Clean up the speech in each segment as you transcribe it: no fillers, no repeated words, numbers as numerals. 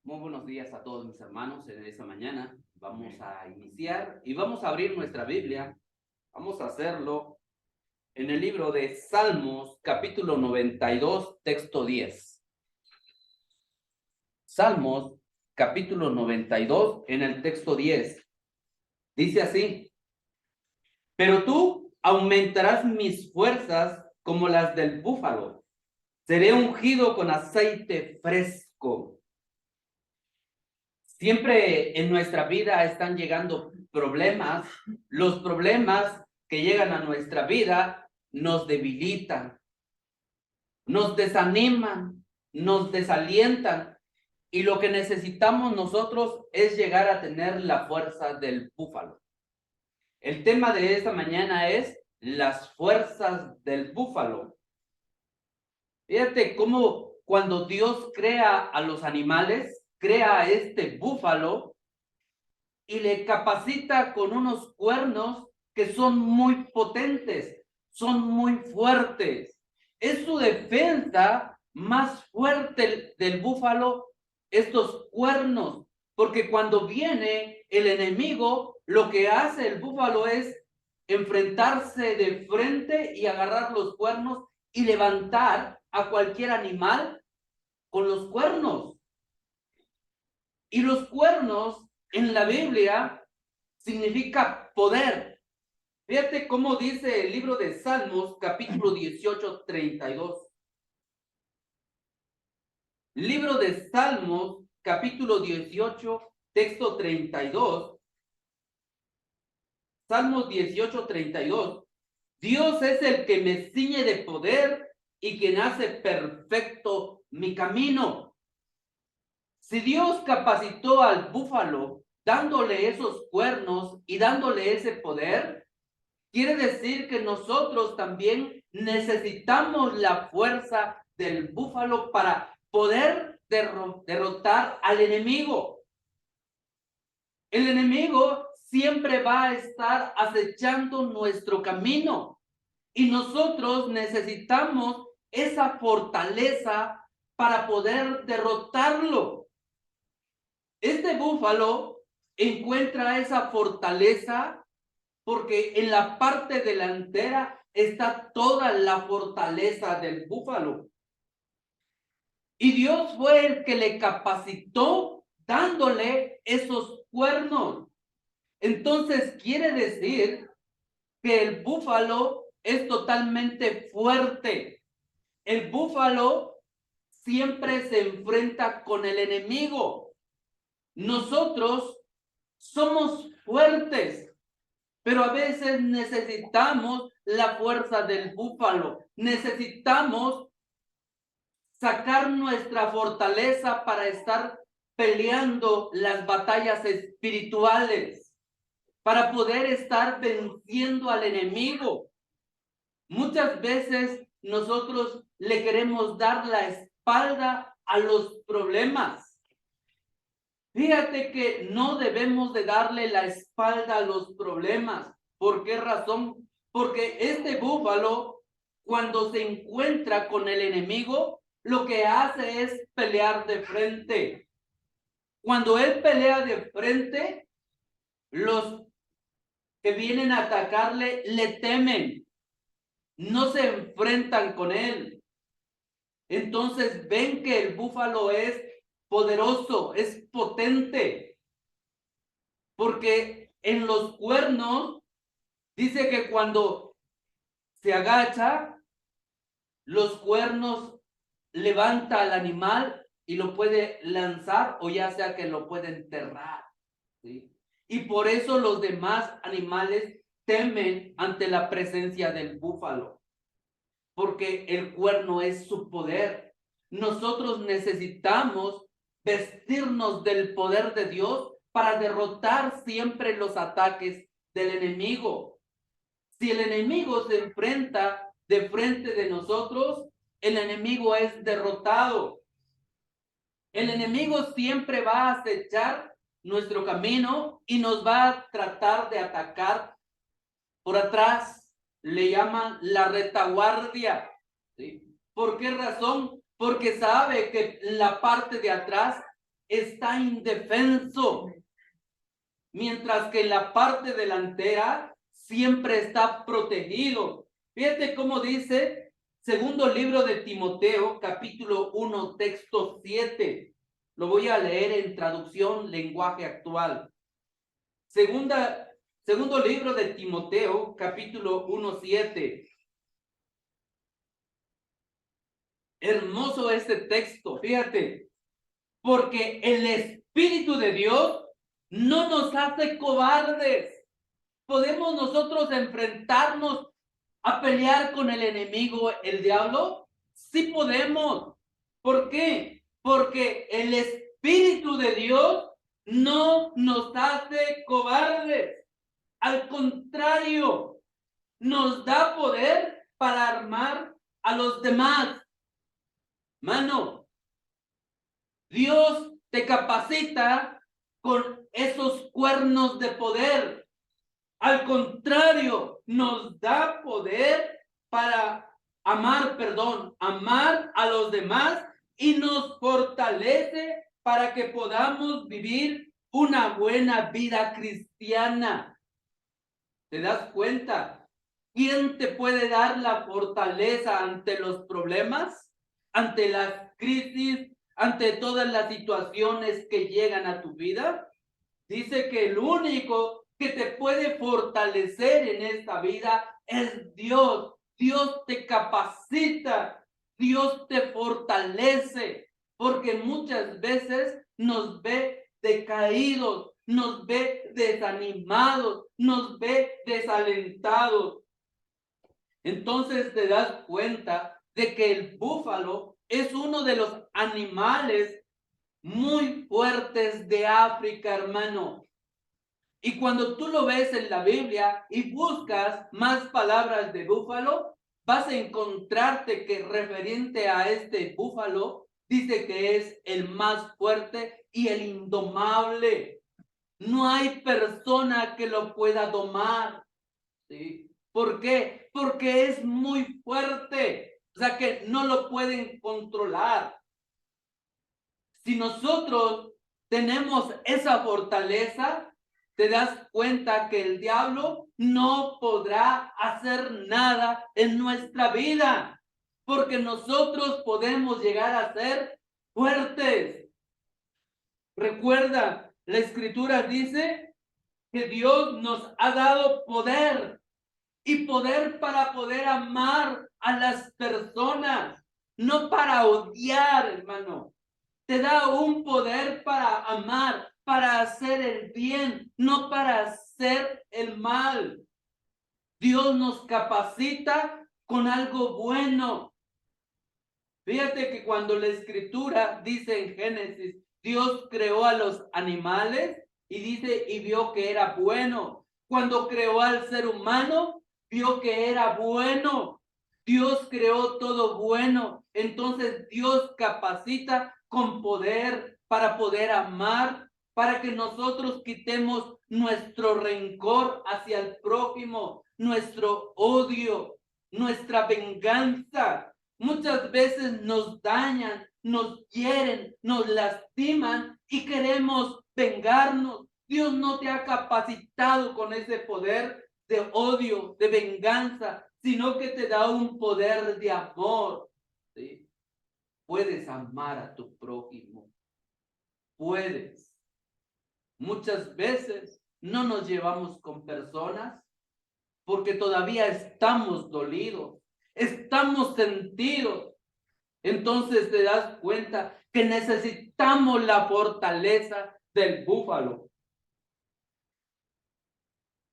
Muy buenos días a todos mis hermanos en esta mañana. Vamos a iniciar y vamos a abrir nuestra Biblia. Vamos a hacerlo en el libro de Salmos, capítulo 92, texto 10. Salmos, capítulo 92, en el texto 10. Dice así: Pero tú aumentarás mis fuerzas como las del búfalo. Seré ungido con aceite fresco. Siempre en nuestra vida están llegando problemas. Los problemas que llegan a nuestra vida nos debilitan, nos desaniman, nos desalientan. Y lo que necesitamos nosotros es llegar a tener la fuerza del búfalo. El tema de esta mañana es las fuerzas del búfalo. Fíjate cómo cuando Dios crea a los animales, crea a este búfalo y le capacita con unos cuernos que son muy potentes, son muy fuertes. Es su defensa más fuerte del búfalo, estos cuernos, porque cuando viene el enemigo, lo que hace el búfalo es enfrentarse de frente y agarrar los cuernos y levantar a cualquier animal con los cuernos. Y los cuernos en la Biblia significa poder. Fíjate cómo dice el libro de Salmos, capítulo 18, 32. Libro de Salmos, capítulo 18, texto 32. Salmos 18, 32. Dios es el que me ciñe de poder y quien hace perfecto mi camino. Si Dios capacitó al búfalo dándole esos cuernos y dándole ese poder, quiere decir que nosotros también necesitamos la fuerza del búfalo para poder derrotar al enemigo. El enemigo siempre va a estar acechando nuestro camino y nosotros necesitamos esa fortaleza para poder derrotarlo. Este búfalo encuentra esa fortaleza porque en la parte delantera está toda la fortaleza del búfalo. Y Dios fue el que le capacitó dándole esos cuernos. Entonces quiere decir que el búfalo es totalmente fuerte. El búfalo siempre se enfrenta con el enemigo. Nosotros somos fuertes, pero a veces necesitamos la fuerza del búfalo. Necesitamos sacar nuestra fortaleza para estar peleando las batallas espirituales, para poder estar venciendo al enemigo. Muchas veces nosotros le queremos dar la espalda a los problemas. Fíjate que no debemos de darle la espalda a los problemas. ¿Por qué razón? Porque este búfalo, cuando se encuentra con el enemigo, lo que hace es pelear de frente. Cuando él pelea de frente, los que vienen a atacarle le temen, no se enfrentan con él. Entonces ven que el búfalo es poderoso, es potente, porque en los cuernos dice que cuando se agacha, los cuernos levanta al animal y lo puede lanzar o ya sea que lo puede enterrar, ¿sí? Y por eso los demás animales temen ante la presencia del búfalo, porque el cuerno es su poder. Nosotros necesitamos vestirnos del poder de Dios para derrotar siempre los ataques del enemigo. Si el enemigo se enfrenta de frente de nosotros, el enemigo es derrotado. El enemigo siempre va a acechar nuestro camino y nos va a tratar de atacar por atrás. Le llaman la retaguardia, ¿sí? ¿Por qué razón? Porque sabe que en la parte de atrás está indefenso, mientras que en la parte delantera siempre está protegido. Fíjate cómo dice segundo libro de Timoteo, capítulo 1, texto 7. Lo voy a leer en traducción lenguaje actual. Segundo libro de Timoteo, capítulo 1, 7. Hermoso este texto, fíjate, porque el Espíritu de Dios no nos hace cobardes. ¿Podemos nosotros enfrentarnos a pelear con el enemigo, el diablo? Sí podemos. ¿Por qué? Porque el Espíritu de Dios no nos hace cobardes. Al contrario, nos da poder para armar a los demás. Mano, Dios te capacita con esos cuernos de poder. Al contrario, nos da poder para amar a los demás y nos fortalece para que podamos vivir una buena vida cristiana. ¿Te das cuenta? ¿Quién te puede dar la fortaleza ante los problemas, ante las crisis, ante todas las situaciones que llegan a tu vida? Dice que el único que te puede fortalecer en esta vida es Dios. Dios te capacita, Dios te fortalece, porque muchas veces nos ve decaídos, nos ve desanimados, nos ve desalentados. Entonces te das cuenta de que el búfalo es uno de los animales muy fuertes de África, hermano. Y cuando tú lo ves en la Biblia y buscas más palabras de búfalo, vas a encontrarte que referente a este búfalo, dice que es el más fuerte y el indomable. No hay persona que lo pueda domar. ¿Sí? ¿Por qué? Porque es muy fuerte. O sea que no lo pueden controlar. Si nosotros tenemos esa fortaleza, te das cuenta que el diablo no podrá hacer nada en nuestra vida, porque nosotros podemos llegar a ser fuertes. Recuerda, la escritura dice que Dios nos ha dado poder y poder para poder amar a las personas, no para odiar, hermano. Te da un poder para amar, para hacer el bien, no para hacer el mal. Dios nos capacita con algo bueno. Fíjate que cuando la escritura dice en Génesis, Dios creó a los animales y dice, y vio que era bueno. Cuando creó al ser humano, vio que era bueno. Dios creó todo bueno. Entonces Dios capacita con poder para poder amar, para que nosotros quitemos nuestro rencor hacia el prójimo, nuestro odio, nuestra venganza. Muchas veces nos dañan, nos hieren, nos lastiman y queremos vengarnos. Dios no te ha capacitado con ese poder de odio, de venganza, sino que te da un poder de amor. ¿Sí? Puedes amar a tu prójimo. Puedes. Muchas veces no nos llevamos con personas porque todavía estamos dolidos, estamos sentidos. Entonces te das cuenta que necesitamos la fortaleza del búfalo.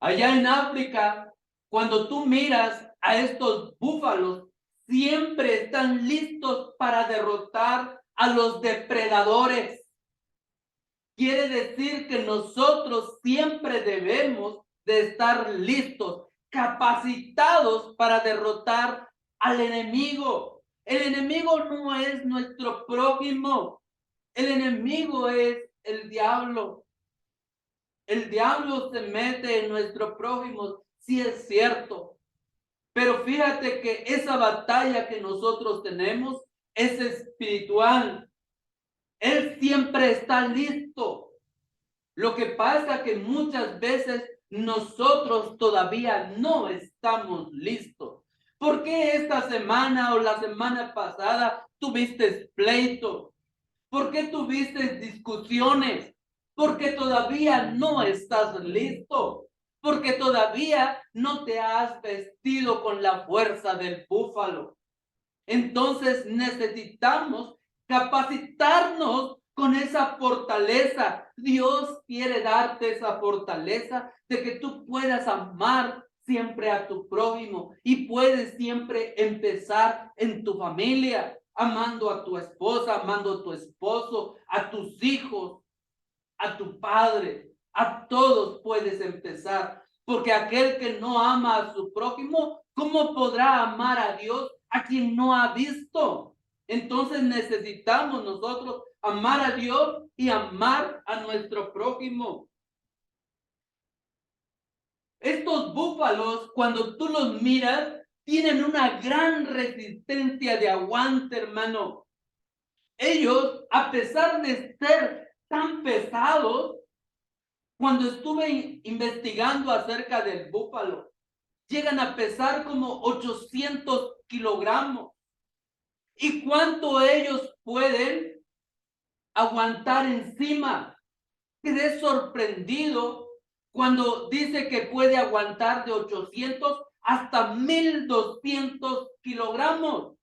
Allá en África, cuando tú miras a estos búfalos, siempre están listos para derrotar a los depredadores. Quiere decir que nosotros siempre debemos de estar listos, capacitados para derrotar al enemigo. El enemigo no es nuestro prójimo. El enemigo es el diablo. El diablo se mete en nuestro prójimo, sí es cierto. Pero fíjate que esa batalla que nosotros tenemos es espiritual. Él siempre está listo. Lo que pasa que muchas veces nosotros todavía no estamos listos. ¿Por qué esta semana o la semana pasada tuviste pleito? ¿Por qué tuviste discusiones? Porque todavía no estás listo. Porque todavía no te has vestido con la fuerza del búfalo. Entonces necesitamos capacitarnos con esa fortaleza. Dios quiere darte esa fortaleza de que tú puedas amar siempre a tu prójimo y puedes siempre empezar en tu familia, amando a tu esposa, amando a tu esposo, a tus hijos, a tu padre, a todos puedes empezar. Porque aquel que no ama a su prójimo, ¿cómo podrá amar a Dios a quien no ha visto? Entonces necesitamos nosotros amar a Dios y amar a nuestro prójimo. Estos búfalos, cuando tú los miras, tienen una gran resistencia de aguante, hermano. Ellos, a pesar de ser tan pesados, cuando estuve investigando acerca del búfalo, llegan a pesar como 800 kilogramos. ¿Y cuánto ellos pueden aguantar encima? Quedé sorprendido cuando dice que puede aguantar de 800 hasta 1200 kilogramos,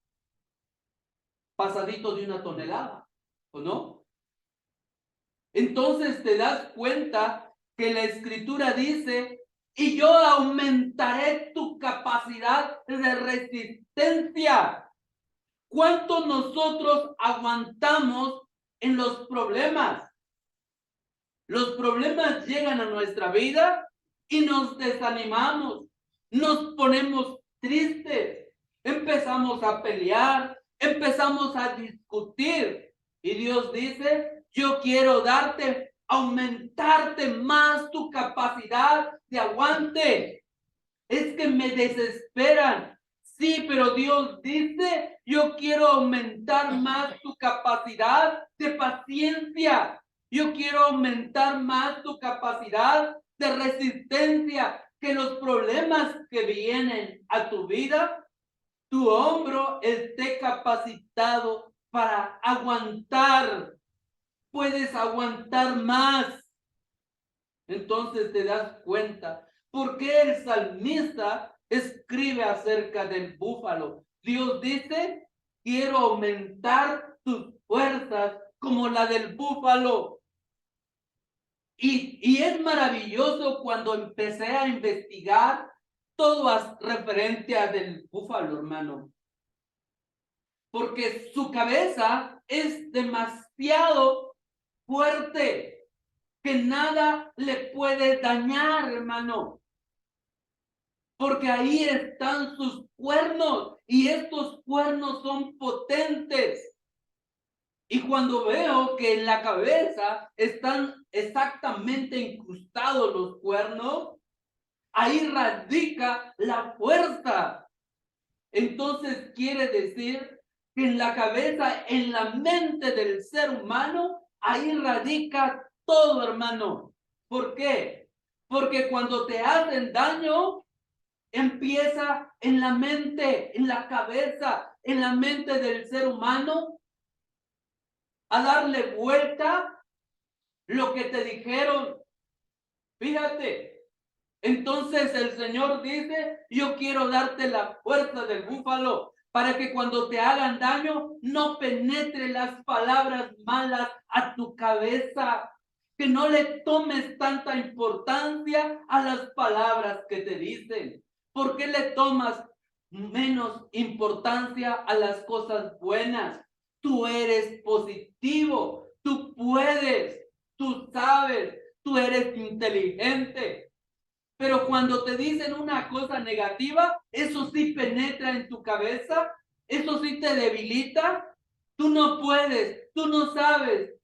pasadito de una tonelada, ¿o no? Entonces te das cuenta que la escritura dice, y yo aumentaré tu capacidad de resistencia. ¿Cuánto nosotros aguantamos en los problemas? Los problemas llegan a nuestra vida y nos desanimamos, nos ponemos tristes, empezamos a pelear, empezamos a discutir. Y Dios dice, yo quiero darte, aumentarte más tu capacidad de aguante. Es que me desesperan. Sí, pero Dios dice, yo quiero aumentar más tu capacidad de paciencia. Yo quiero aumentar más tu capacidad de resistencia. Que los problemas que vienen a tu vida, tu hombro esté capacitado para aguantar. Puedes aguantar más. Entonces te das cuenta por qué el salmista escribe acerca del búfalo. Dios dice, quiero aumentar tus fuerzas como la del búfalo. Y es maravilloso cuando empecé a investigar todo referente a del búfalo, hermano. Porque su cabeza es demasiado fuerte, que nada le puede dañar, hermano. Porque ahí están sus cuernos y estos cuernos son potentes. Y cuando veo que en la cabeza están exactamente incrustados los cuernos, ahí radica la fuerza. Entonces quiere decir que en la cabeza, en la mente del ser humano, ahí radica todo, hermano. ¿Por qué? Porque cuando te hacen daño, empieza en la mente, en la cabeza, en la mente del ser humano, a darle vuelta lo que te dijeron. Fíjate. Entonces el Señor dice, yo quiero darte la fuerza del búfalo para que cuando te hagan daño no penetre las palabras malas a tu cabeza, que no le tomes tanta importancia a las palabras que te dicen. ¿Por qué le tomas menos importancia a las cosas buenas? Tú eres positivo, tú puedes, tú sabes, tú eres inteligente. Pero cuando te dicen una cosa negativa, eso sí penetra en tu cabeza, eso sí te debilita, tú no puedes, tú no sabes,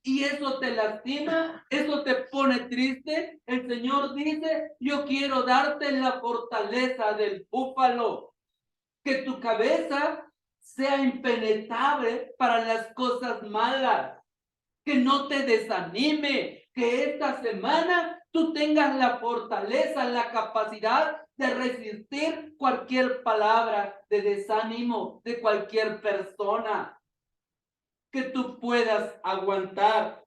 y eso te lastima, eso te pone triste. El Señor dice, yo quiero darte la fortaleza del búfalo, que tu cabeza sea impenetrable para las cosas malas. que no te desanime, que esta semana tú tengas la fortaleza, la capacidad de resistir cualquier palabra de desánimo de cualquier persona, que tú puedas aguantar.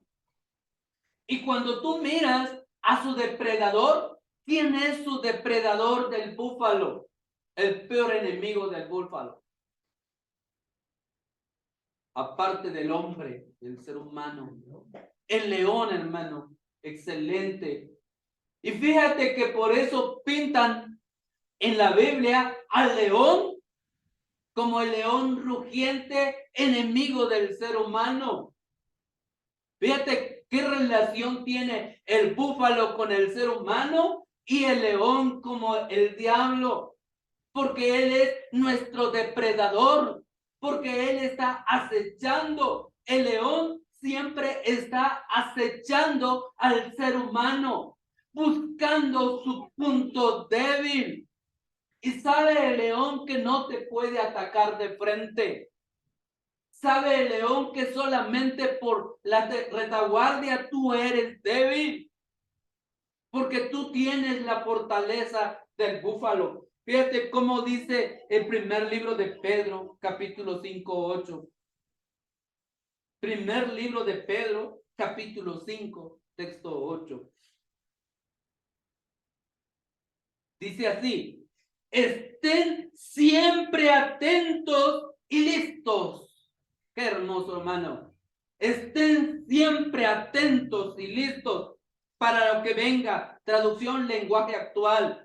Y cuando tú miras a su depredador, ¿quién es su depredador del búfalo? El peor enemigo del búfalo. Aparte del hombre, del ser humano. El león, hermano, excelente. Y fíjate que por eso pintan en la Biblia al león como el león rugiente, enemigo del ser humano. Fíjate qué relación tiene el búfalo con el ser humano y el león como el diablo, porque él es nuestro depredador, porque él está acechando. El león siempre está acechando al ser humano, buscando su punto débil. Y sabe el león que no te puede atacar de frente. Sabe el león que solamente por la retaguardia tú eres débil, porque tú tienes la fortaleza del búfalo. Fíjate cómo dice el primer libro de Pedro, capítulo 5:8. Primer libro de Pedro, capítulo 5, texto 8. Dice así: estén siempre atentos y listos. Qué hermoso, hermano. Estén siempre atentos y listos para lo que venga. Traducción, lenguaje actual.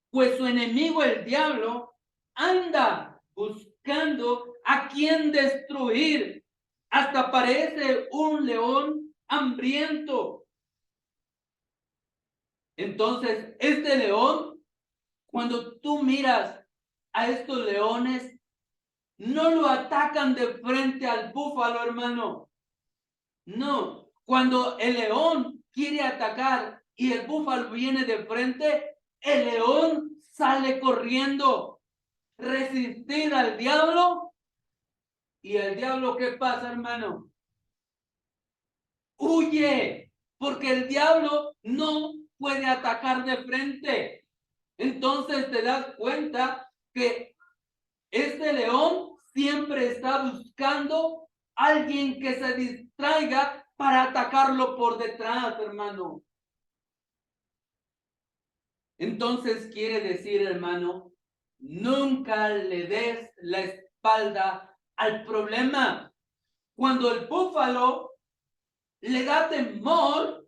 Pues su enemigo, el diablo, anda buscando a quien destruir. Hasta parece un león hambriento. Entonces, este león, cuando tú miras a estos leones, no lo atacan de frente al búfalo, hermano. No, cuando el león quiere atacar y el búfalo viene de frente, el león sale corriendo, resistir al diablo. ¿Y el diablo qué pasa, hermano? Huye, porque el diablo no puede atacar de frente. Entonces te das cuenta que este león siempre está buscando a alguien que se distraiga para atacarlo por detrás, hermano. Entonces quiere decir, hermano, nunca le des la espalda al problema. Cuando el búfalo le da temor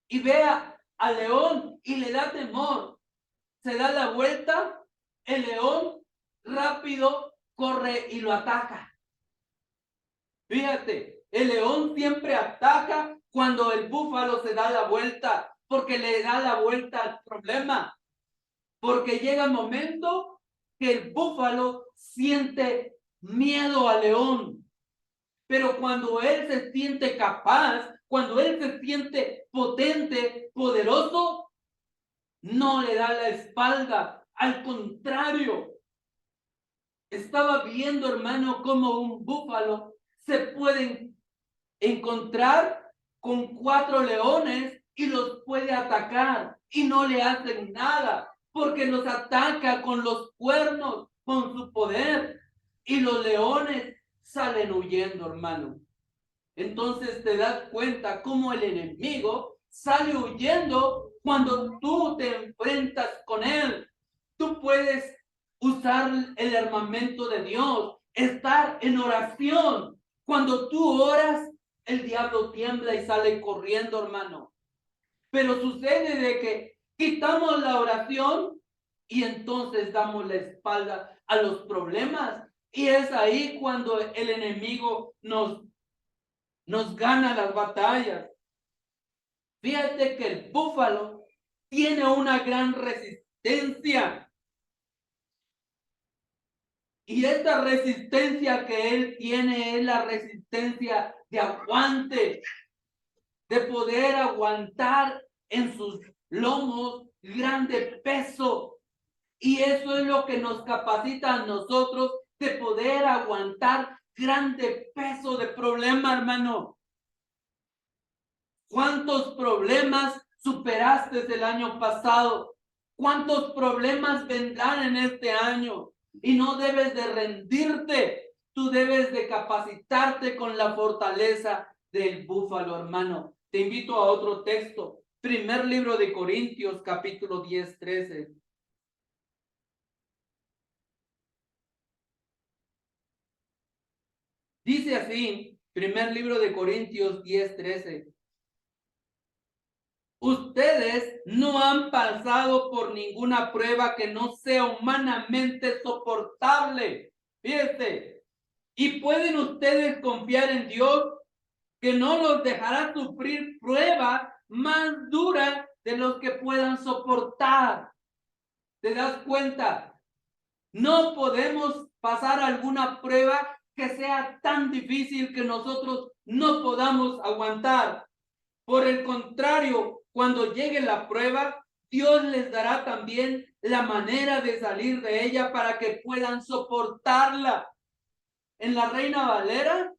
y vea al león y le da temor, se da la vuelta, el león rápido corre y lo ataca. Fíjate, el león siempre ataca cuando el búfalo se da la vuelta, porque le da la vuelta al problema. Porque llega el momento que el búfalo siente miedo al león. Pero cuando él se siente capaz, cuando él se siente potente, poderoso, no le da la espalda. Al contrario, estaba viendo, hermano, cómo un búfalo se puede encontrar con 4 leones y los puede atacar y no le hacen nada, porque los ataca con los cuernos, con su poder, y los leones salen huyendo, hermano. Entonces te das cuenta cómo el enemigo sale huyendo cuando tú te enfrentas con él. Tú puedes usar el armamento de Dios, estar en oración. Cuando tú oras, el diablo tiembla y sale corriendo, hermano. Pero sucede de que quitamos la oración y entonces damos la espalda a los problemas. Y es ahí cuando el enemigo nos gana las batallas. Fíjate que el búfalo tiene una gran resistencia. Y esta resistencia que él tiene es la resistencia de aguante, de poder aguantar en sus lomos grande peso. Y eso es lo que nos capacita a nosotros de poder aguantar grande peso de problema, hermano. ¿Cuántos problemas superaste el año pasado? ¿Cuántos problemas vendrán en este año? Y no debes de rendirte. Tú debes de capacitarte con la fortaleza del búfalo, hermano. Te invito a otro texto. Primer libro de Corintios, capítulo 10, 13. Dice así, primer libro de Corintios 10, 13. Ustedes no han pasado por ninguna prueba que no sea humanamente soportable. Fíjense, y pueden ustedes confiar en Dios que no los dejará sufrir pruebas más duras de los que puedan soportar. ¿Te das cuenta? No podemos pasar alguna prueba que sea tan difícil que nosotros no podamos aguantar. Por el contrario, cuando llegue la prueba, Dios les dará también la manera de salir de ella para que puedan soportarla. En la Reina Valera,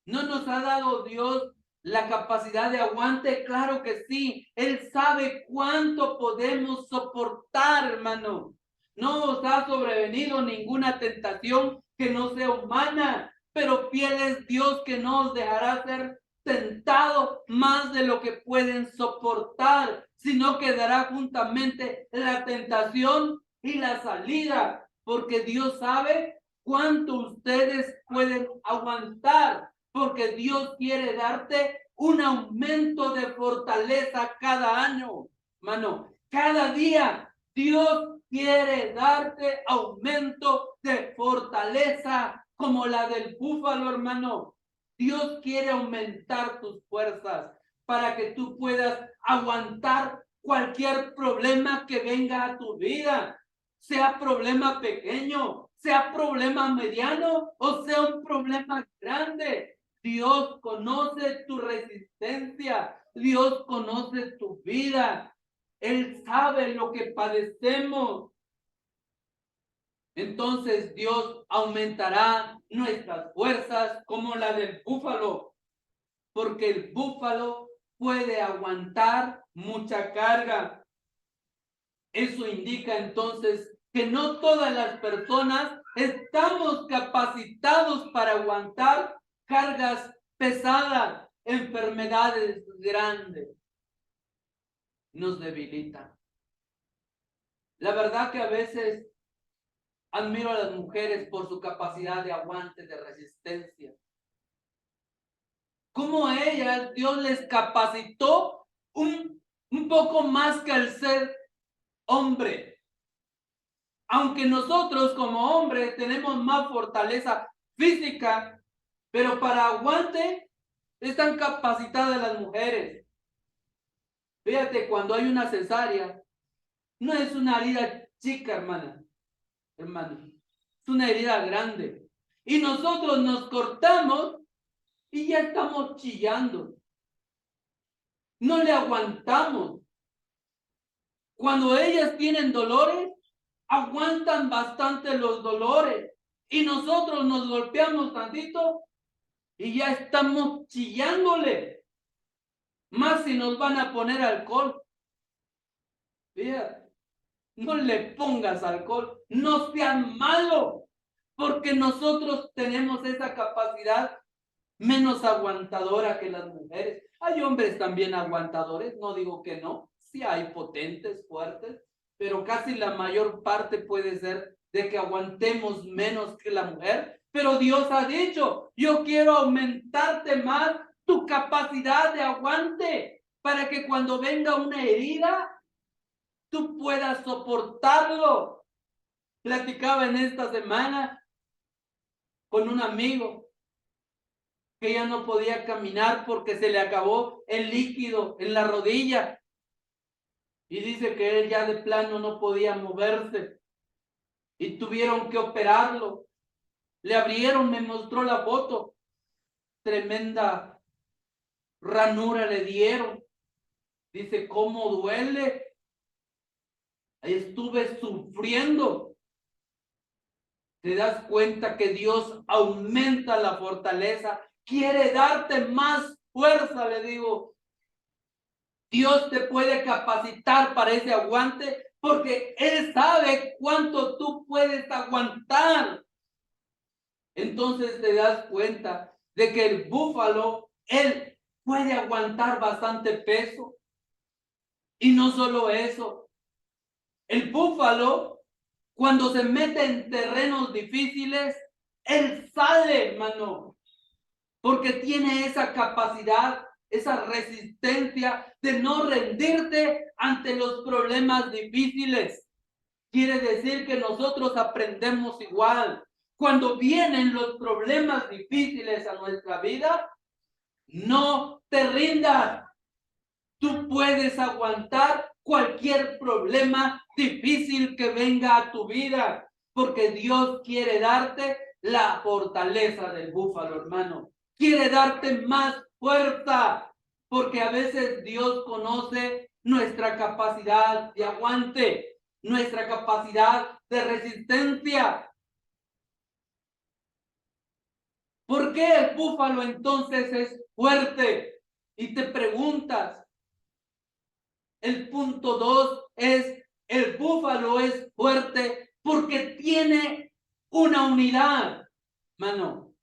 ¿no nos ha dado Dios la capacidad de aguante? Claro que sí. Él sabe cuánto podemos soportar, hermano. No nos ha sobrevenido ninguna tentación que no sea humana, pero fiel es Dios que no os dejará ser tentado más de lo que pueden soportar, sino que dará juntamente la tentación y la salida, porque Dios sabe cuánto ustedes pueden aguantar, porque Dios quiere darte un aumento de fortaleza cada año, hermano. Cada día Dios quiere darte aumento de fortaleza como la del búfalo, hermano. Dios quiere aumentar tus fuerzas para que tú puedas aguantar cualquier problema que venga a tu vida, sea problema pequeño, sea problema mediano o sea un problema grande. Dios conoce tu resistencia, Dios conoce tu vida, Él sabe lo que padecemos. Entonces Dios aumentará nuestras fuerzas como la del búfalo, porque el búfalo puede aguantar mucha carga. Eso indica entonces que no todas las personas estamos capacitados para aguantar cargas pesadas, enfermedades grandes. Nos debilitan. La verdad que a veces admiro a las mujeres por su capacidad de aguante, de resistencia. Cómo a ellas Dios les capacitó un poco más que al ser hombre. Aunque nosotros como hombres tenemos más fortaleza física, pero para aguante están capacitadas las mujeres. Fíjate, cuando hay una cesárea, no es una herida chica, hermano, es una herida grande. Y nosotros nos cortamos y ya estamos chillando. No le aguantamos. Cuando ellas tienen dolores, aguantan bastante los dolores. Y nosotros nos golpeamos tantito y ya estamos chillándole. Más si nos van a poner alcohol. Fíjate, no le pongas alcohol, no seas malo, porque nosotros tenemos esa capacidad menos aguantadora que las mujeres. Hay hombres también aguantadores, no digo que no, sí hay potentes, fuertes, pero casi la mayor parte puede ser de que aguantemos menos que la mujer. Pero Dios ha dicho, yo quiero aumentarte más tu capacidad de aguante para que cuando venga una herida, tú puedas soportarlo. Platicaba en esta semana con un amigo que ya no podía caminar porque se le acabó el líquido en la rodilla. Y dice que él ya de plano no podía moverse. Y tuvieron que operarlo. Le abrieron, me mostró la foto. Tremenda ranura le dieron. Dice, ¿cómo duele? Ahí estuve sufriendo. Te das cuenta que Dios aumenta la fortaleza. Quiere darte más fuerza, le digo. Dios te puede capacitar para ese aguante porque Él sabe cuánto tú puedes aguantar. Entonces te das cuenta de que el búfalo, él puede aguantar bastante peso. Y no solo eso, el búfalo, cuando se mete en terrenos difíciles, él sale, hermano, porque tiene esa capacidad, esa resistencia de no rendirte ante los problemas difíciles. Quiere decir que nosotros aprendemos igual. Cuando vienen los problemas difíciles a nuestra vida, no te rindas. Tú puedes aguantar cualquier problema difícil que venga a tu vida, porque Dios quiere darte la fortaleza del búfalo, hermano. Quiere darte más fuerza, porque a veces Dios conoce nuestra capacidad de aguante, nuestra capacidad de resistencia. ¿Por qué el búfalo entonces es fuerte? Y te preguntas, el punto 2 es, el búfalo es fuerte porque tiene una unidad, hermano.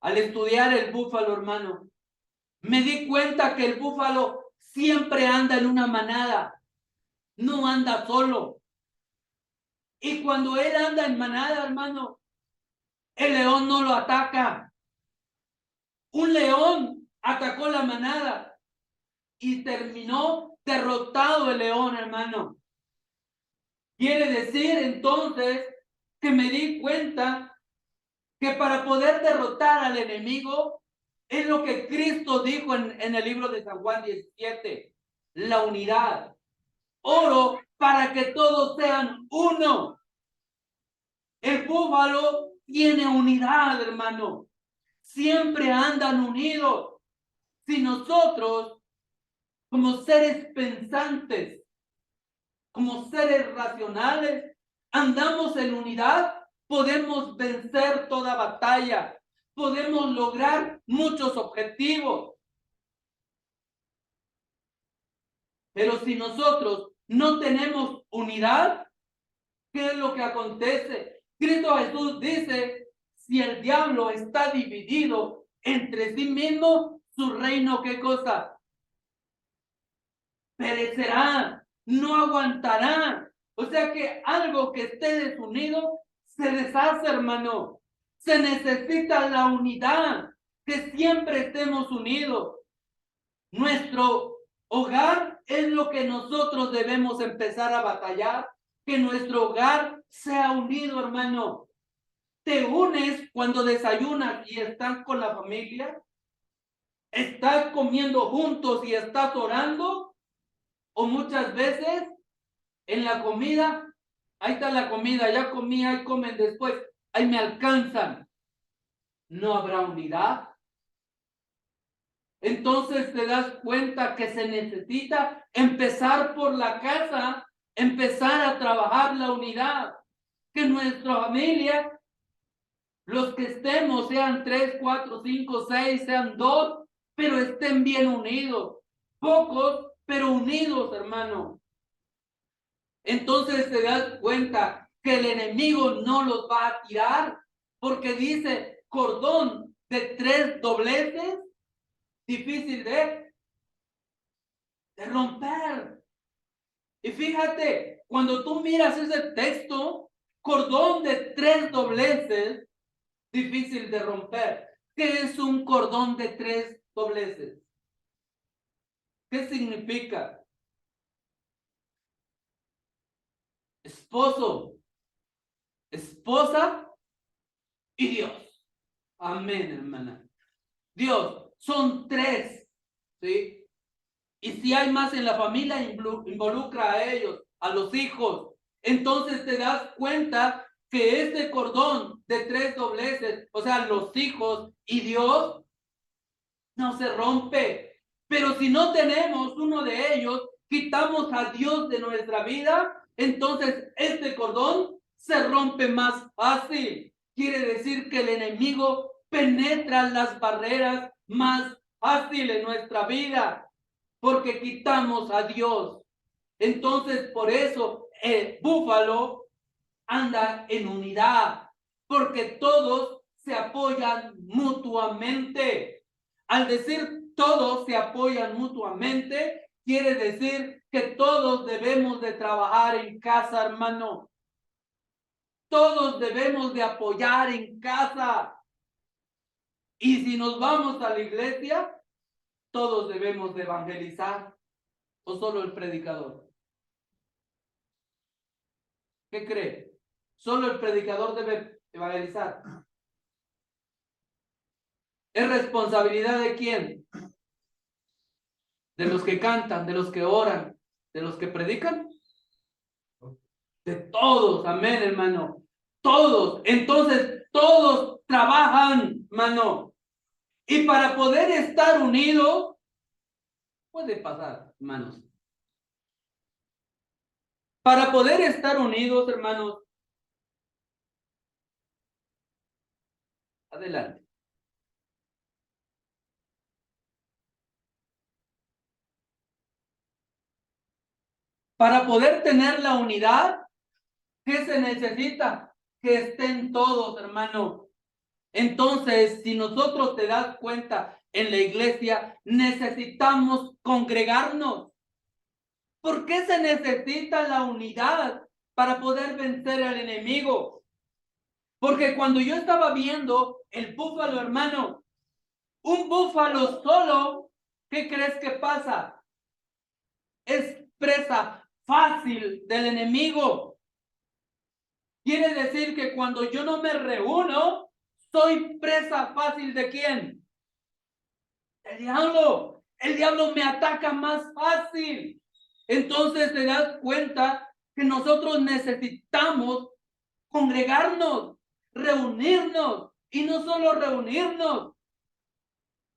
Al estudiar el búfalo, hermano, me di cuenta que el búfalo siempre anda en una manada, no anda solo. Y cuando él anda en manada, hermano, el león no lo ataca. Un león atacó la manada y terminó derrotado el león, hermano. Quiere decir entonces que me di cuenta que para poder derrotar al enemigo es lo que Cristo dijo en el libro de San Juan 17, la unidad. Oro para que todos sean uno. El búfalo tiene unidad, hermano. Siempre andan unidos. Si nosotros, como seres pensantes, como seres racionales, andamos en unidad, podemos vencer toda batalla, podemos lograr muchos objetivos. Pero si nosotros no tenemos unidad, ¿qué es lo que acontece? Cristo Jesús dice, si el diablo está dividido entre sí mismo, su reino, ¿qué cosa? Perecerá, no aguantará. O sea que algo que esté desunido se deshace, hermano. Se necesita la unidad, que siempre estemos unidos. Nuestro hogar es lo que nosotros debemos empezar a batallar, que nuestro hogar sea unido, hermano. Te unes cuando desayunas y estás con la familia, estás comiendo juntos y estás orando, o muchas veces en la comida, ahí está la comida, ya comí, ahí comen después, ahí me alcanzan. ¿No habrá unidad? Entonces te das cuenta que se necesita empezar por la casa, empezar a trabajar la unidad, que nuestra familia, los que estemos, sean 3, 4, 5, 6, sean 2, pero estén bien unidos, pocos, pero unidos, hermano. Entonces te das cuenta que el enemigo no los va a tirar, porque dice cordón de 3 dobleces, difícil de romper. Y fíjate, cuando tú miras ese texto, cordón de 3 dobleces, difícil de romper. ¿Qué es un cordón de 3 dobleces? ¿Qué significa? Esposo, esposa y Dios. Amén, hermana. Dios, son 3, ¿sí? Y si hay más en la familia, involucra a ellos, a los hijos. Entonces te das cuenta que este cordón de 3 dobleces, o sea, los hijos y Dios, no se rompe. Pero si no tenemos uno de ellos, quitamos a Dios de nuestra vida, entonces este cordón se rompe más fácil. Quiere decir que el enemigo penetra las barreras más fácil en nuestra vida porque quitamos a Dios. Entonces, por eso el búfalo anda en unidad, porque todos se apoyan mutuamente. Al decir todos se apoyan mutuamente, quiere decir que todos debemos de trabajar en casa, hermano. Todos debemos de apoyar en casa. Y si nos vamos a la iglesia, todos debemos de evangelizar. ¿O solo el predicador? ¿Qué cree? ¿Solo el predicador debe evangelizar? ¿Es responsabilidad de quién? ¿De los que cantan, de los que oran, de los que predican? De todos, amén, hermano. Todos. Entonces, todos trabajan, hermano. Y para poder estar unidos, puede pasar, hermanos. Para poder estar unidos, hermanos, adelante. Para poder tener la unidad, ¿qué se necesita? Que estén todos, hermano. Entonces, si nosotros te das cuenta en la iglesia, necesitamos congregarnos. ¿Por qué se necesita la unidad para poder vencer al enemigo? Porque cuando yo estaba viendo el búfalo, hermano, un búfalo solo, ¿qué crees que pasa? Es presa fácil del enemigo. Quiere decir que cuando yo no me reúno, soy presa fácil ¿de quién? El diablo. El diablo me ataca más fácil. Entonces te das cuenta que nosotros necesitamos congregarnos, reunirnos y no solo reunirnos.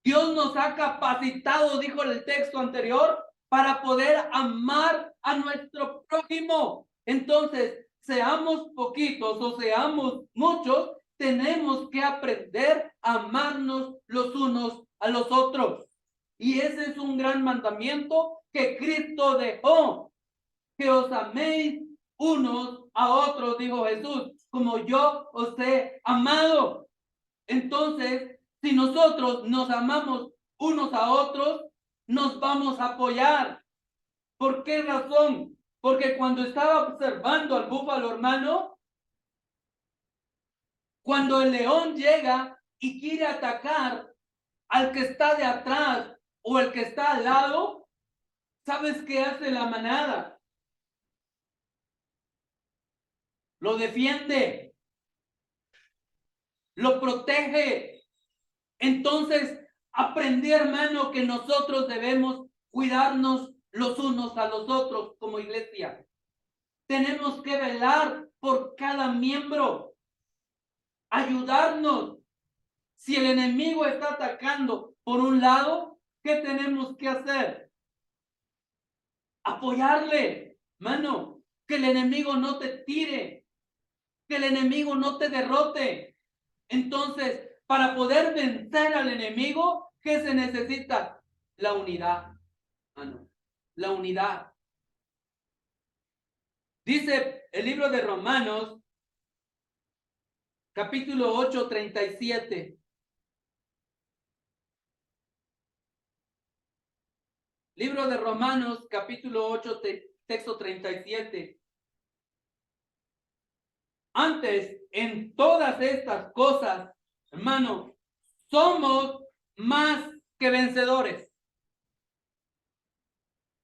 Dios nos ha capacitado, dijo el texto anterior, para poder amar a nuestro prójimo. Entonces, seamos poquitos o seamos muchos, tenemos que aprender a amarnos los unos a los otros. Y ese es un gran mandamiento que Cristo dejó, que os améis unos a otros, dijo Jesús, como yo os he amado. Entonces, si nosotros nos amamos unos a otros, nos vamos a apoyar. ¿Por qué razón? Porque cuando estaba observando al búfalo, hermano, cuando el león llega y quiere atacar al que está de atrás o el que está al lado, ¿sabes qué hace la manada? Lo defiende, lo protege. Entonces, aprendí, hermano, que nosotros debemos cuidarnos los unos a los otros como iglesia. Tenemos que velar por cada miembro, ayudarnos. Si el enemigo está atacando por un lado, ¿qué tenemos que hacer? Apoyarle, mano, que el enemigo no te tire, que el enemigo no te derrote. Entonces, para poder vencer al enemigo, ¿qué se necesita? La unidad, mano, la unidad. Dice el libro de Romanos, capítulo 8, 37. Libro de Romanos, capítulo 8, texto 37. Antes, en todas estas cosas, hermano, somos más que vencedores.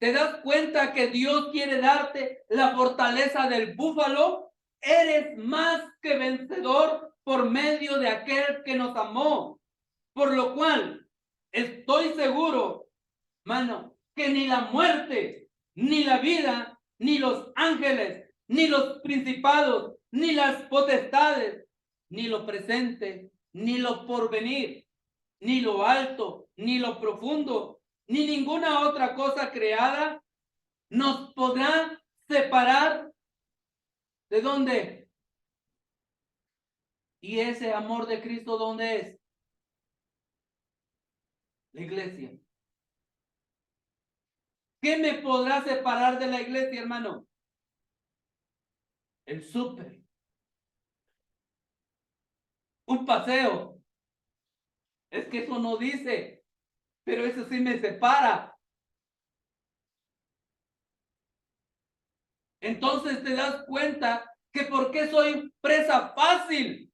¿Te das cuenta que Dios quiere darte la fortaleza del búfalo? Eres más que vencedor por medio de aquel que nos amó. Por lo cual, estoy seguro, mano, que ni la muerte, ni la vida, ni los ángeles, ni los principados, ni las potestades, ni lo presente, ni lo porvenir, ni lo alto, ni lo profundo, ni ninguna otra cosa creada nos podrá separar de dónde. Y ese amor de Cristo, ¿dónde es? La iglesia. ¿Qué me podrá separar de la iglesia, hermano? El súper. Un paseo. Es que eso no dice, pero eso sí me separa. Entonces te das cuenta que por qué soy presa fácil.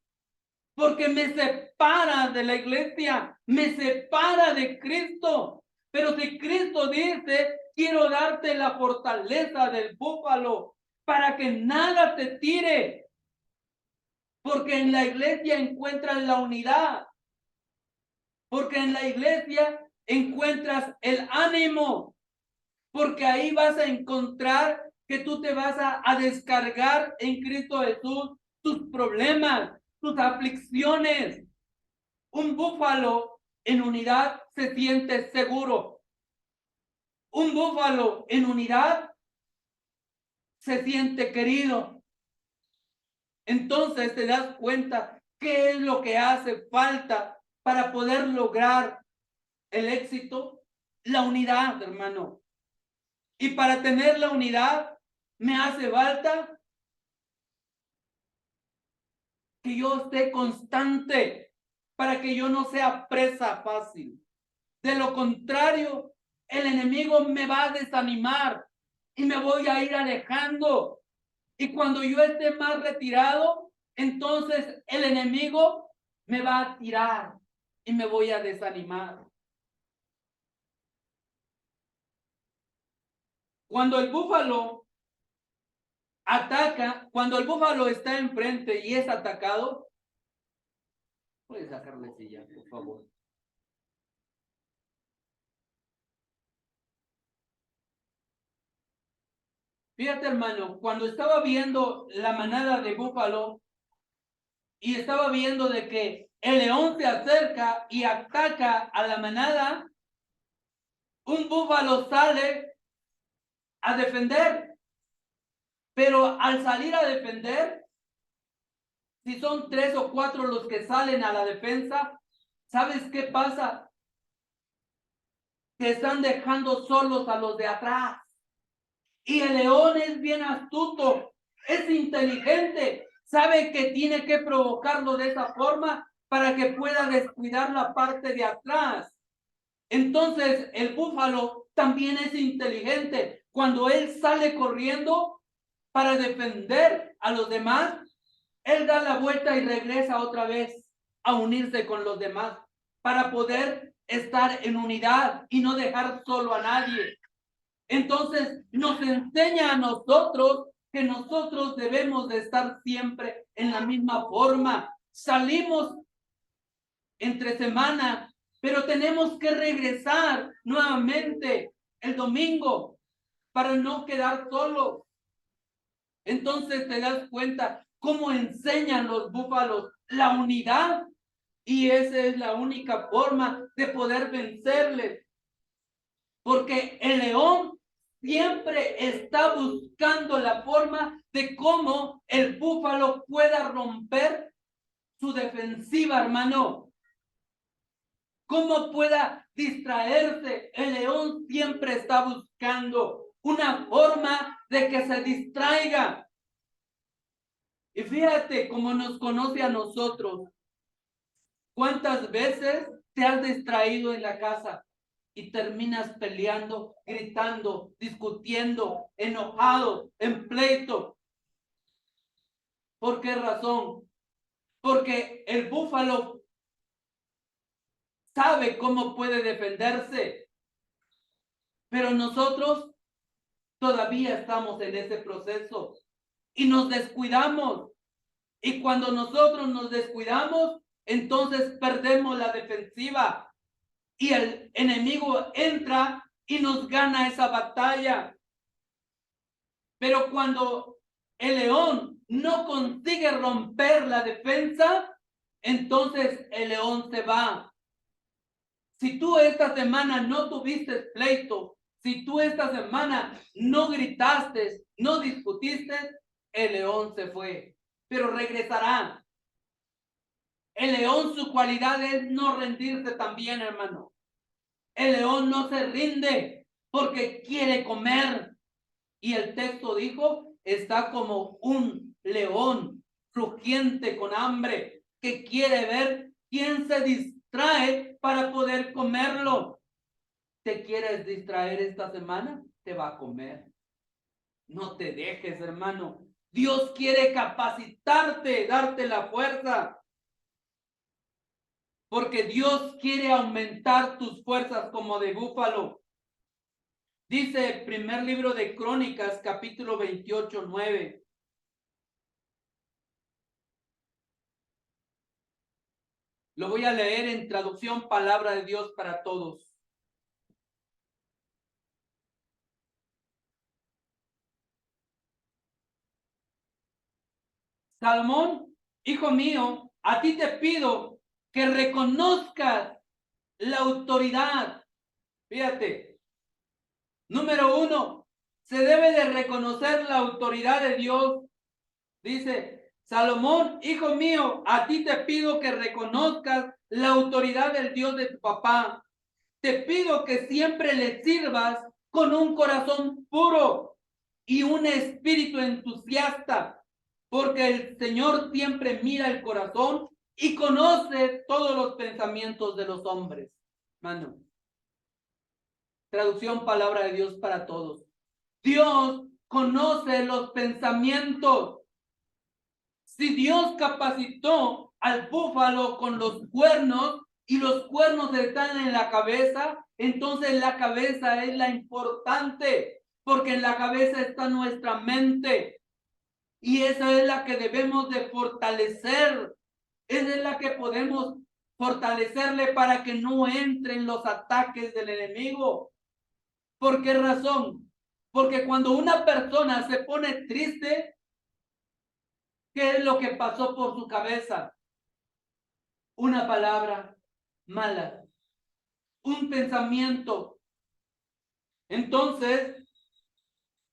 Porque me separa de la iglesia, me separa de Cristo. Pero si Cristo dice, quiero darte la fortaleza del búfalo para que nada te tire. Porque en la iglesia encuentras la unidad. Porque en la iglesia encuentras el ánimo. Porque ahí vas a encontrar que tú te vas a descargar en Cristo Jesús tus problemas, tus aflicciones. Un búfalo en unidad se siente seguro. Un búfalo en unidad se siente querido. Entonces te das cuenta qué es lo que hace falta para poder lograr el éxito. La unidad, hermano. Y para tener la unidad me hace falta que yo esté constante para que yo no sea presa fácil. De lo contrario, el enemigo me va a desanimar y me voy a ir alejando. Y cuando yo esté más retirado, entonces el enemigo me va a tirar y me voy a desanimar. Cuando el búfalo ataca, cuando el búfalo está enfrente y es atacado, puedes sacarle silla, por favor. Fíjate, hermano, cuando estaba viendo la manada de búfalo y estaba viendo de que el león se acerca y ataca a la manada, un búfalo sale a defender, pero al salir a defender, si son 3 o 4 los que salen a la defensa, ¿sabes qué pasa? Que están dejando solos a los de atrás. Y el león es bien astuto, es inteligente, sabe que tiene que provocarlo de esa forma para que pueda descuidar la parte de atrás. Entonces el búfalo también es inteligente. Cuando él sale corriendo para defender a los demás, él da la vuelta y regresa otra vez a unirse con los demás para poder estar en unidad y no dejar solo a nadie. Entonces nos enseña a nosotros que nosotros debemos de estar siempre en la misma forma. Salimos entre semana, pero tenemos que regresar nuevamente el domingo para no quedar solos. Entonces te das cuenta cómo enseñan los búfalos la unidad, y esa es la única forma de poder vencerles. Porque el león siempre está buscando la forma de cómo el búfalo pueda romper su defensiva, hermano. Cómo pueda distraerse. El león siempre está buscando una forma de que se distraiga. Y fíjate cómo nos conoce a nosotros. ¿Cuántas veces te has distraído en la casa y terminas peleando, gritando, discutiendo, enojado, en pleito? ¿Por qué razón? Porque el búfalo sabe cómo puede defenderse, pero nosotros todavía estamos en ese proceso y nos descuidamos. Y cuando nosotros nos descuidamos, entonces perdemos la defensiva y el enemigo entra y nos gana esa batalla. Pero cuando el león no consigue romper la defensa, entonces el león se va. Si tú esta semana no tuviste pleito, si tú esta semana no gritaste, no discutiste, el león se fue, pero regresará. El león, su cualidad es no rendirse también, hermano. El león no se rinde porque quiere comer. Y el texto dijo, está como un león rugiente con hambre que quiere ver quién se distrae para poder comerlo. ¿Te quieres distraer esta semana? Te va a comer. No te dejes, hermano. Dios quiere capacitarte, darte la fuerza. Porque Dios quiere aumentar tus fuerzas como de búfalo. Dice el primer libro de Crónicas, capítulo 28, 9. Lo voy a leer en traducción Palabra de Dios para Todos. Salomón, hijo mío, a ti te pido que reconozcas la autoridad. Fíjate, número uno, se debe de reconocer la autoridad de Dios. Dice, Salomón, hijo mío, a ti te pido que reconozcas la autoridad del Dios de tu papá. Te pido que siempre le sirvas con un corazón puro y un espíritu entusiasta, porque el Señor siempre mira el corazón y conoce todos los pensamientos de los hombres. Mano. Traducción Palabra de Dios para Todos. Dios conoce los pensamientos. Si Dios capacitó al búfalo con los cuernos y los cuernos están en la cabeza, entonces la cabeza es la importante, porque en la cabeza está nuestra mente y esa es la que debemos de fortalecer. Esa es la que podemos fortalecerle para que no entren los ataques del enemigo. ¿Por qué razón? Porque cuando una persona se pone triste, ¿qué es lo que pasó por su cabeza? Una palabra mala, un pensamiento. Entonces,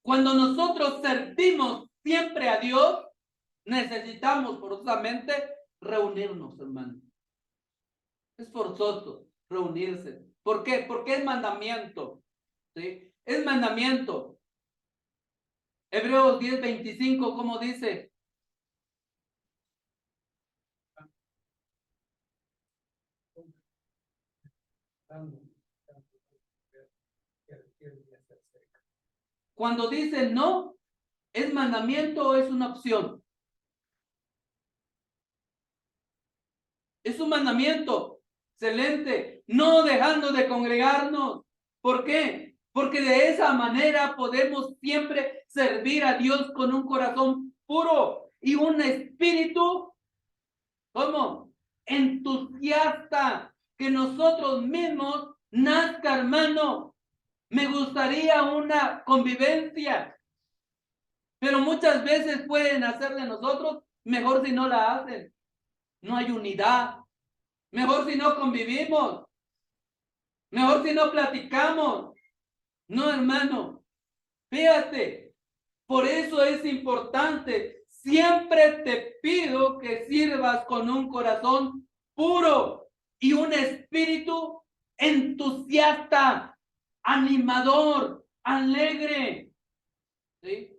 cuando nosotros servimos siempre a Dios, necesitamos forzosamente reunirnos, hermano. Es forzoso reunirse. ¿Por qué? Porque es mandamiento. ¿Sí? Es mandamiento. Hebreos 10:25, ¿cómo dice? Cuando dice no, ¿es mandamiento o es una opción? Es un mandamiento. Excelente. No dejando de congregarnos. ¿Por qué? Porque de esa manera podemos siempre servir a Dios con un corazón puro y un espíritu, ¿cómo? Entusiasta. Que nosotros mismos nazca, hermano. Me gustaría una convivencia, pero muchas veces pueden hacer de nosotros mejor si no la hacen. No hay unidad. Mejor si no convivimos. Mejor si no platicamos. No, hermano. Fíjate. Por eso es importante. Siempre te pido que sirvas con un corazón puro y un espíritu entusiasta, animador, alegre. ¿Sí?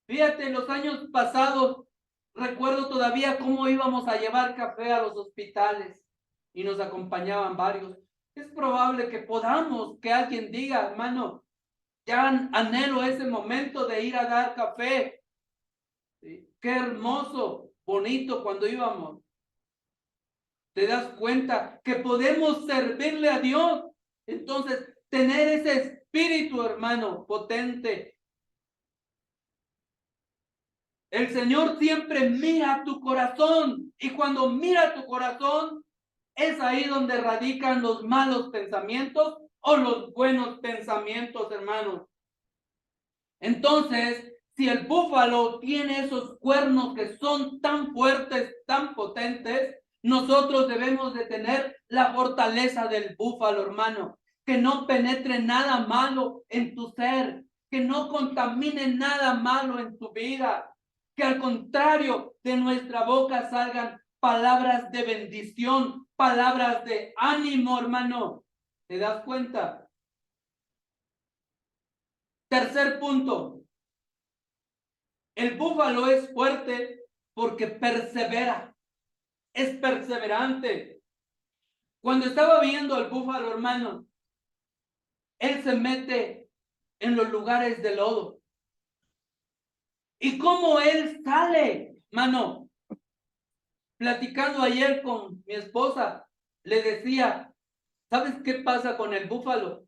Fíjate, los años pasados, recuerdo todavía cómo íbamos a llevar café a los hospitales y nos acompañaban varios. Es probable que podamos, que alguien diga, hermano, ya anhelo ese momento de ir a dar café. ¿Sí? Qué hermoso, bonito cuando íbamos. Te das cuenta que podemos servirle a Dios. Entonces, tener ese espíritu, hermano, potente. El Señor siempre mira tu corazón y cuando mira tu corazón es ahí donde radican los malos pensamientos o los buenos pensamientos, hermanos. Entonces, si el búfalo tiene esos cuernos que son tan fuertes, tan potentes, nosotros debemos de tener la fortaleza del búfalo, hermano, que no penetre nada malo en tu ser, que no contamine nada malo en tu vida, que al contrario de nuestra boca salgan palabras de bendición, palabras de ánimo, hermano. ¿Te das cuenta? Tercer punto. El búfalo es fuerte porque persevera. Es perseverante. Cuando estaba viendo al búfalo, hermano, él se mete en los lugares de lodo. ¿Y cómo él sale, mano? Platicando ayer con mi esposa, le decía, ¿sabes qué pasa con el búfalo?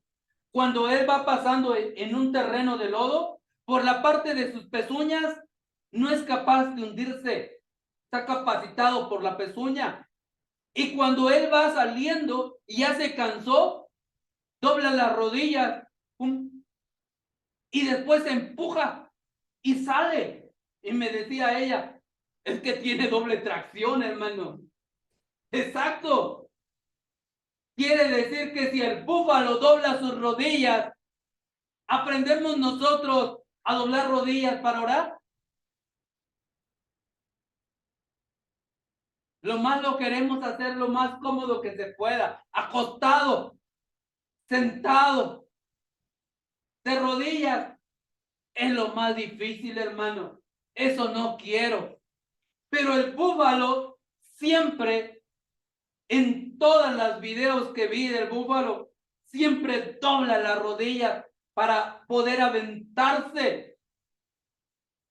Cuando él va pasando en un terreno de lodo, por la parte de sus pezuñas, no es capaz de hundirse. Está capacitado por la pezuña. Y cuando él va saliendo y ya se cansó, dobla las rodillas, ¡pum! Y después se empuja y sale. Y me decía ella, es que tiene doble tracción, hermano. Exacto. Quiere decir que si el búfalo dobla sus rodillas, ¿aprendemos nosotros a doblar rodillas para orar? Lo más lo queremos hacer lo más cómodo que se pueda, acostado, sentado, de rodillas. Es lo más difícil, hermano. Eso no quiero. Pero el búfalo siempre, en todas las videos que vi del búfalo, siempre dobla las rodillas para poder aventarse.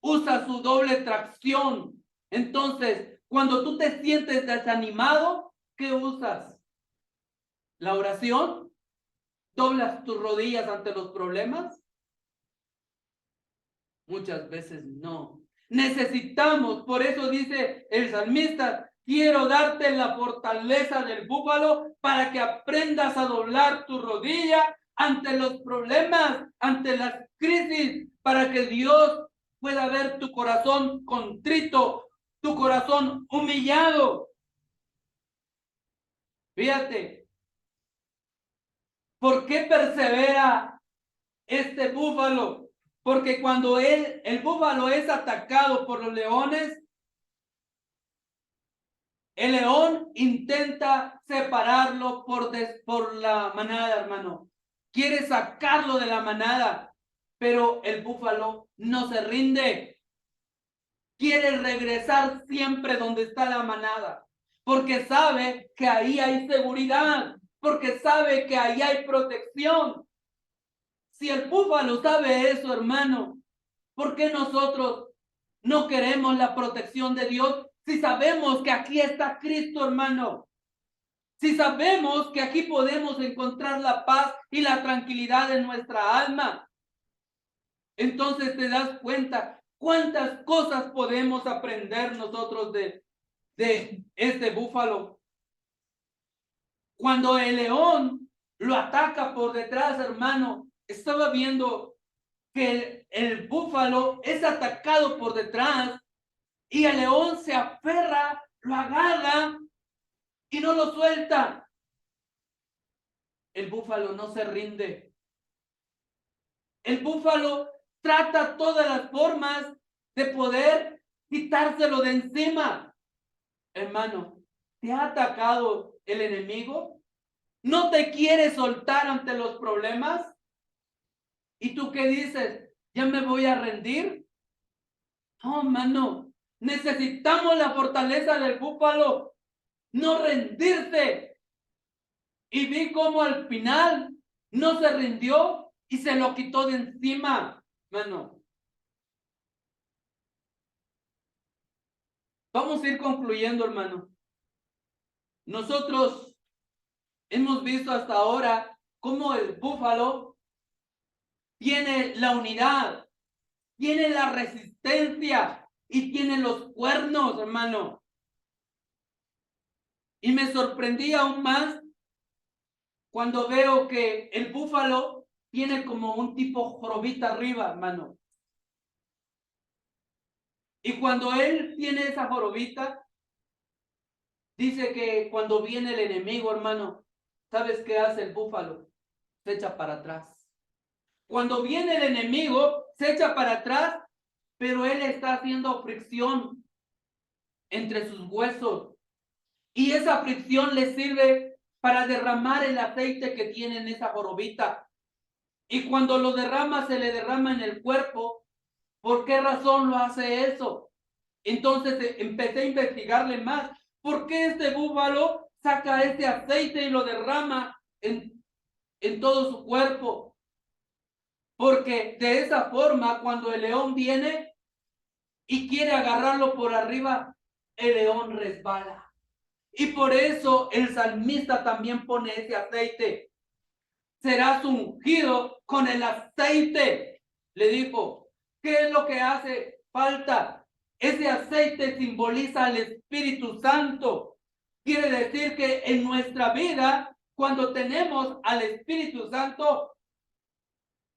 Usa su doble tracción. Entonces, cuando tú te sientes desanimado, ¿qué usas? ¿La oración? ¿Doblas tus rodillas ante los problemas? Muchas veces no. Necesitamos, por eso dice el salmista, quiero darte la fortaleza del búfalo para que aprendas a doblar tu rodilla ante los problemas, ante las crisis, para que Dios pueda ver tu corazón contrito, tu corazón humillado. Fíjate, ¿por qué persevera este búfalo? Porque cuando el búfalo es atacado por los leones, el león intenta separarlo por la manada, hermano. Quiere sacarlo de la manada, pero el búfalo no se rinde. Quiere regresar siempre donde está la manada, porque sabe que ahí hay seguridad, porque sabe que ahí hay protección. Si el búfalo sabe eso, hermano, ¿por qué nosotros no queremos la protección de Dios si sabemos que aquí está Cristo, hermano? Si sabemos que aquí podemos encontrar la paz y la tranquilidad en nuestra alma, entonces te das cuenta cuántas cosas podemos aprender nosotros de este búfalo. Cuando el león lo ataca por detrás, hermano, estaba viendo que el búfalo es atacado por detrás y el león se aferra, lo agarra y no lo suelta. El búfalo no se rinde. El búfalo trata todas las formas de poder quitárselo de encima. Hermano, ¿te ha atacado el enemigo? ¿No te quiere soltar ante los problemas? ¿Y tú qué dices? ¿Ya me voy a rendir? No, hermano, necesitamos la fortaleza del búfalo, no rendirse. Y vi cómo al final no se rindió y se lo quitó de encima, hermano. Vamos a ir concluyendo, hermano. Nosotros hemos visto hasta ahora cómo el búfalo tiene la unidad, tiene la resistencia y tiene los cuernos, hermano. Y me sorprendí aún más cuando veo que el búfalo tiene como un tipo jorobita arriba, hermano. Y cuando él tiene esa jorobita, dice que cuando viene el enemigo, hermano, ¿sabes qué hace el búfalo? Se echa para atrás. Cuando viene el enemigo, se echa para atrás, pero él está haciendo fricción entre sus huesos. Y esa fricción le sirve para derramar el aceite que tiene en esa jorobita. Y cuando lo derrama, se le derrama en el cuerpo. ¿Por qué razón lo hace eso? Entonces empecé a investigarle más. ¿Por qué este búfalo saca ese aceite y lo derrama en todo su cuerpo? Porque de esa forma, cuando el león viene y quiere agarrarlo por arriba, el león resbala. Y por eso el salmista también pone ese aceite. Serás ungido con el aceite. Le dijo, ¿qué es lo que hace falta? Ese aceite simboliza al Espíritu Santo. Quiere decir que en nuestra vida, cuando tenemos al Espíritu Santo,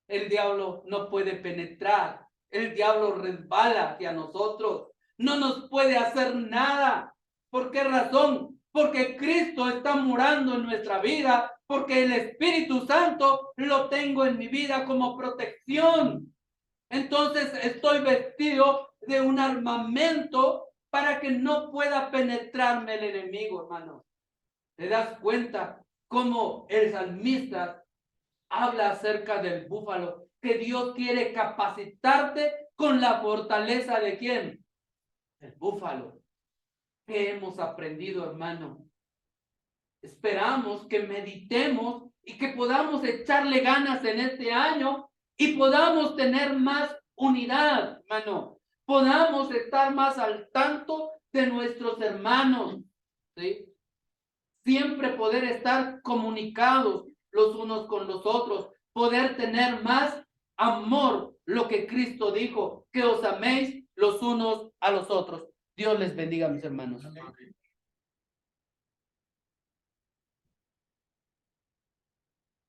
el diablo no puede penetrar. El diablo resbala hacia nosotros. No nos puede hacer nada. ¿Por qué razón? Porque Cristo está morando en nuestra vida, porque el Espíritu Santo lo tengo en mi vida como protección. Entonces estoy vestido de un armamento para que no pueda penetrarme el enemigo, hermano. ¿Te das cuenta cómo el salmista habla acerca del búfalo? Que Dios quiere capacitarte con la fortaleza de ¿quién? El búfalo. ¿Qué hemos aprendido, hermano? Esperamos que meditemos y que podamos echarle ganas en este año y podamos tener más unidad, hermano. Podamos estar más al tanto de nuestros hermanos, ¿sí? Siempre poder estar comunicados los unos con los otros, poder tener más amor, lo que Cristo dijo, que os améis los unos a los otros. Dios les bendiga, mis hermanos.